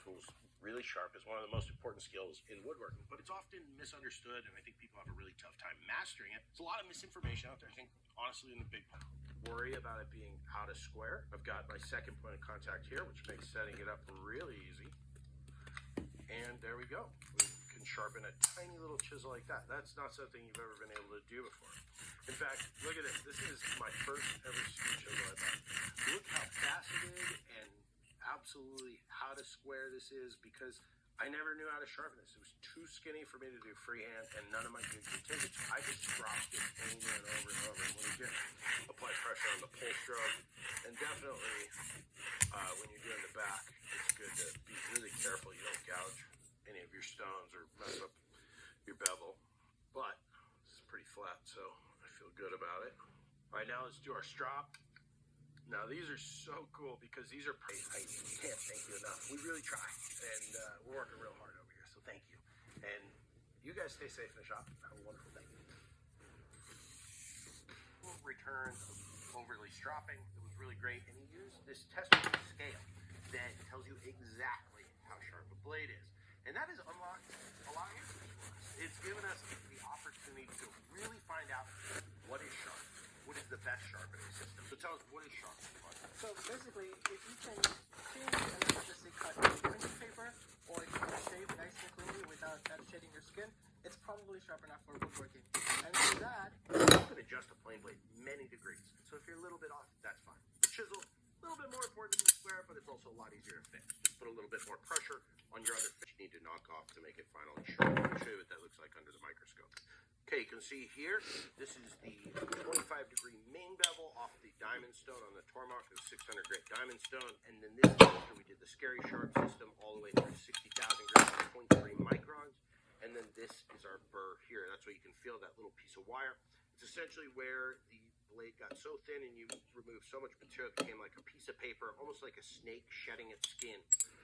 tools really sharp is one of the most important skills in woodworking, but it's often misunderstood, and I think people have a really tough time mastering it. There's a lot of misinformation out there. I think, honestly, in the big worry about it being out of square. I've got my second point of contact here, which makes setting it up really easy. And there we go. We can sharpen a tiny little chisel like that. That's not something you've ever been able to do before. In fact, look at this. This is my first ever skew chisel I bought. Look how faceted and absolutely how to square this is, because I never knew how to sharpen this. It was too skinny for me to do freehand, and none of my kids could take it. So I just dropped it over and over and over. And when you get apply pressure on the pull stroke, and definitely when you're doing the back, it's good to be really careful you don't gouge any of your stones or mess up your bevel. But this is pretty flat, so I feel good about it. All right, now let's do our strop. Now, these are so cool because these are I can't thank you enough. We really try, and we're working real hard over here, so thank you. And you guys stay safe in the shop. Have a wonderful day. Return overly stropping. It was really great, and he used this tester scale that tells you exactly how sharp a blade is. And that has unlocked a lot of answers for us. It's given us the opportunity to really find out what is sharp. What is the best sharpening system? So tell us, what is sharp? So basically, if you can change and effortlessly cut printing paper, or if you can shave nice and cleanly without that shedding your skin, it's probably sharp enough for woodworking. And for that, you can adjust a plane blade many degrees. So if you're a little bit off, that's fine. The chisel, a little bit more important to be square, but it's also a lot easier to fix. Just put a little bit more pressure on your other fish you need to knock off to make it finally sharp. Let me show you what that looks like under the microscope. Okay, you can see here, this is the 25-degree main bevel off the diamond stone on the Tormach, the 600 grit diamond stone. And then this is after we did the Scary Sharp system all the way through 60,000 grit at 0.3 microns. And then this is our burr here. That's where you can feel that little piece of wire. It's essentially where the blade got so thin and you removed so much material it became like a piece of paper, almost like a snake shedding its skin.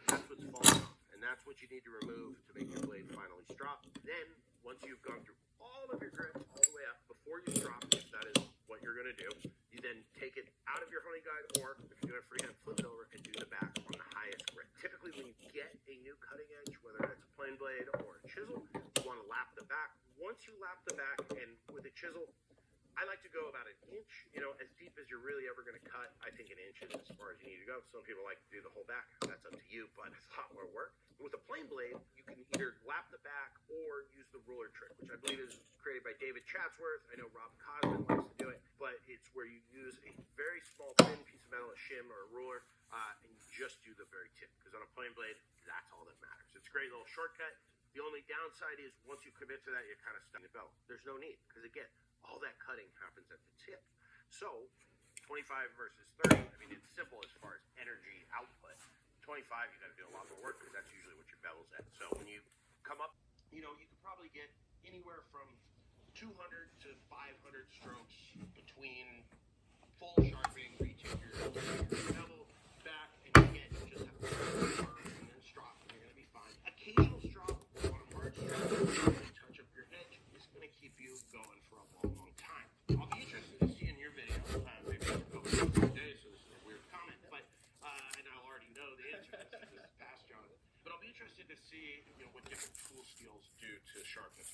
That's what's falling off. And that's what you need to remove to make your blade finally strop. Then, once you've gone through all of your grip all the way up before you drop, if that is what you're going to do, you then take it out of your honey guide, or if you're doing freehand, flip it over and do the back on the highest grip. Typically, when you get a new cutting edge, whether it's a plane blade or a chisel, you want to lap the back. Once you lap the back, and with a chisel, I like to go about an inch, as deep as you're really ever going to cut. I think an inch is as far as you need to go. Some people like to do the whole back. That's up to you, but it's a lot more work. With a plane blade, you can either lap the back or use the ruler trick, which I believe is created by David Chatsworth. I know Rob Cosman likes to do it, but it's where you use a very small, thin piece of metal, a shim or a ruler, and you just do the very tip. Because on a plane blade, that's all that matters. It's a great little shortcut. The only downside is once you commit to that, you're kind of stuck in the belt. There's no need, because again, all that cutting happens at the tip. So 25 versus 30, it's simple as far as energy output. 25, you got to do a lot more work because that's usually what your bevel's at. So when you come up, you can probably get anywhere from 200 to 500 strokes between full sharpening, retake your bevel back, and again, you just have to burn and then strop, and you're going to be fine. Occasional strop on a hard strap, touch up your edge, is going to keep you going for a long, long time. I'll be interested to see in your video, maybe it's over today, so this is a weird comment, but and I'll already know the answer to this is past Jonathan. But I'll be interested to see what different tool skills do to sharpness.